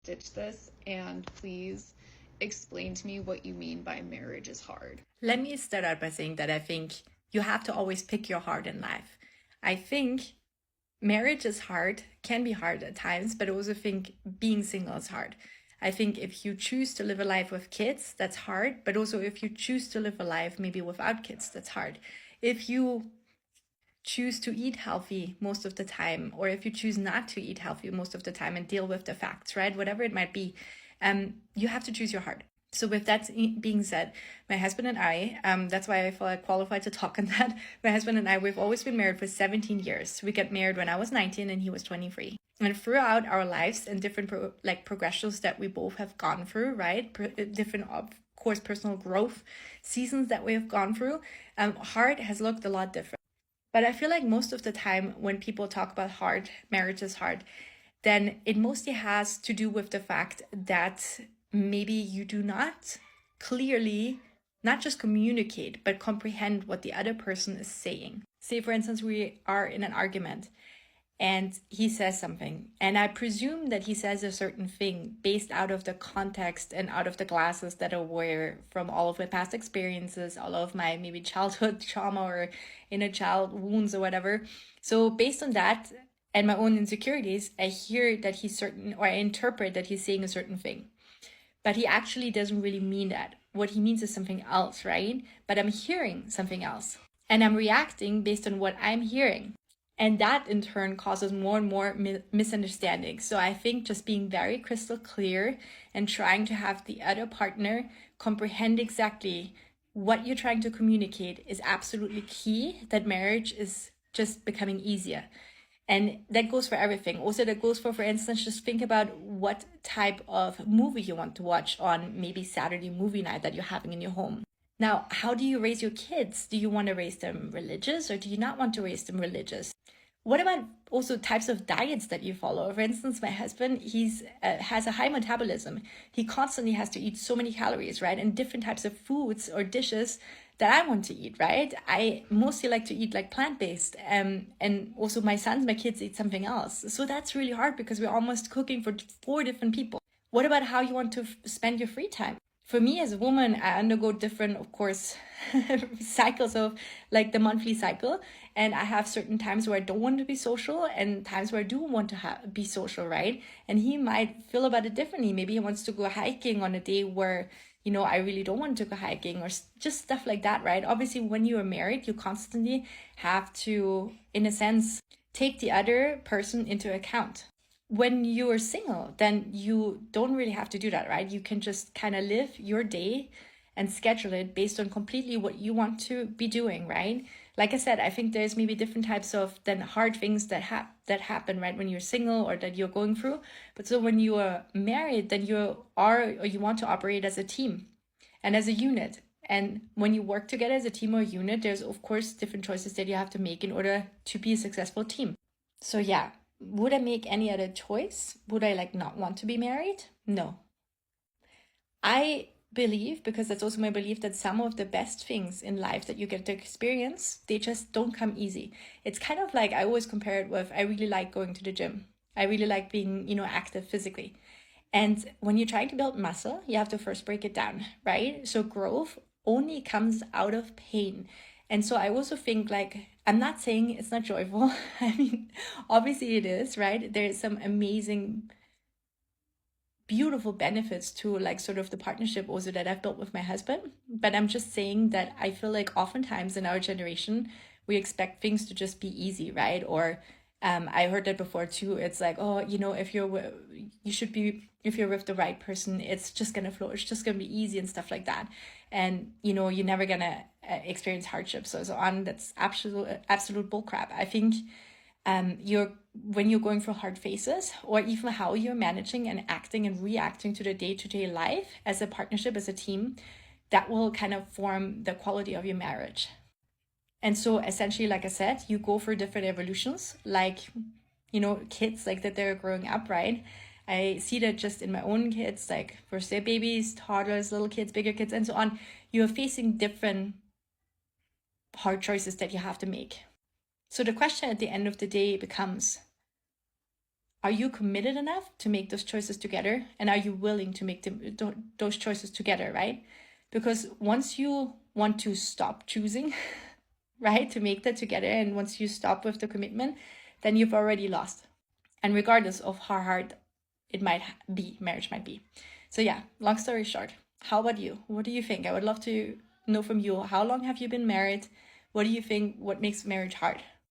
ditch this and please explain to me what you mean by marriage is hard. Let me start out by saying that I think you have to always pick your heart in life. I think marriage is hard, can be hard at times, but I also think being single is hard. I think if you choose to live a life with kids, that's hard, but also if you choose to live a life maybe without kids, that's hard. If you choose to eat healthy most of the time, or if you choose not to eat healthy most of the time and deal with the facts, right? Whatever it might be, you have to choose your heart. So with that being said, my husband and I, that's why I feel like qualified to talk on that. My husband and I, we've always been married for 17 years. We got married when I was 19 and he was 23. And throughout our lives and different progressions that we both have gone through, right? Different, of course, personal growth seasons that we have gone through, heart has looked a lot different. But I feel like most of the time when people talk about hard, marriage is hard, then it mostly has to do with the fact that maybe you do not clearly not just communicate, but comprehend what the other person is saying. Say, for instance, we are in an argument and he says something, and I presume that he says a certain thing based out of the context and out of the glasses that are aware from all of my past experiences, all of my maybe childhood trauma or inner child wounds or whatever. So based on that and my own insecurities, I hear that he's certain, or I interpret that he's saying a certain thing, but he actually doesn't really mean that. What he means is something else, right? But I'm hearing something else and I'm reacting based on what I'm hearing. And that in turn causes more and more misunderstandings. So I think just being very crystal clear and trying to have the other partner comprehend exactly what you're trying to communicate is absolutely key, that marriage is just becoming easier. And that goes for everything. Also, that goes for instance, just think about what type of movie you want to watch on maybe Saturday movie night that you're having in your home. Now, how do you raise your kids? Do you want to raise them religious or do you not want to raise them religious? What about also types of diets that you follow? For instance, my husband, he's has a high metabolism. He constantly has to eat so many calories, right? And different types of foods or dishes that I want to eat, right? I mostly like to eat like plant-based. And also my sons, my kids eat something else. So that's really hard because we're almost cooking for 4 different people. What about how you want to spend your free time? For me as a woman, I undergo different, of course, cycles of like the monthly cycle. And I have certain times where I don't want to be social and times where I do want to be social, right? And he might feel about it differently. Maybe he wants to go hiking on a day where, I really don't want to go hiking or just stuff like that, right? Obviously, when you are married, you constantly have to, in a sense, take the other person into account. When you are single, then you don't really have to do that, right? You can just kind of live your day and schedule it based on completely what you want to be doing, right? Like I said, I think there's maybe different types of then hard things that happen, right, when you're single or that you're going through. But so when you are married, then you want to operate as a team and as a unit. And when you work together as a team or a unit, there's of course different choices that you have to make in order to be a successful team. So yeah, would I make any other choice? Would I not want to be married? No. I believe, because that's also my belief, that some of the best things in life that you get to experience, they just don't come easy. It's kind of like, I always compare it with, I really like going to the gym. I really like being, active physically. And when you're trying to build muscle, you have to first break it down, right? So growth only comes out of pain. And so I also think I'm not saying it's not joyful. I mean, obviously it is, right? There's some amazing, beautiful benefits to sort of the partnership also that I've built with my husband. But I'm just saying that I feel like oftentimes in our generation, we expect things to just be easy, right? Or I heard that before too. It's like, oh, if you're with the right person, it's just gonna flow. It's just gonna be easy and stuff like that. And you're never gonna experience hardship. So on. That's absolute bullcrap. I think when you're going through hard phases, or even how you're managing and acting and reacting to the day-to-day life as a partnership, as a team, that will kind of form the quality of your marriage. And so essentially, like I said, you go through different evolutions, kids, that they're growing up, right? I see that just in my own kids, first they're babies, toddlers, little kids, bigger kids, and so on. You're facing different hard choices that you have to make. So the question at the end of the day becomes, are you committed enough to make those choices together? And are you willing to make those choices together, right? Because once you want to stop choosing, right, to make that together, and once you stop with the commitment, then you've already lost. And regardless of how hard it might be, marriage might be. So yeah, long story short, how about you? What do you think? I would love to know from you. How long have you been married? What do you think? What makes marriage hard?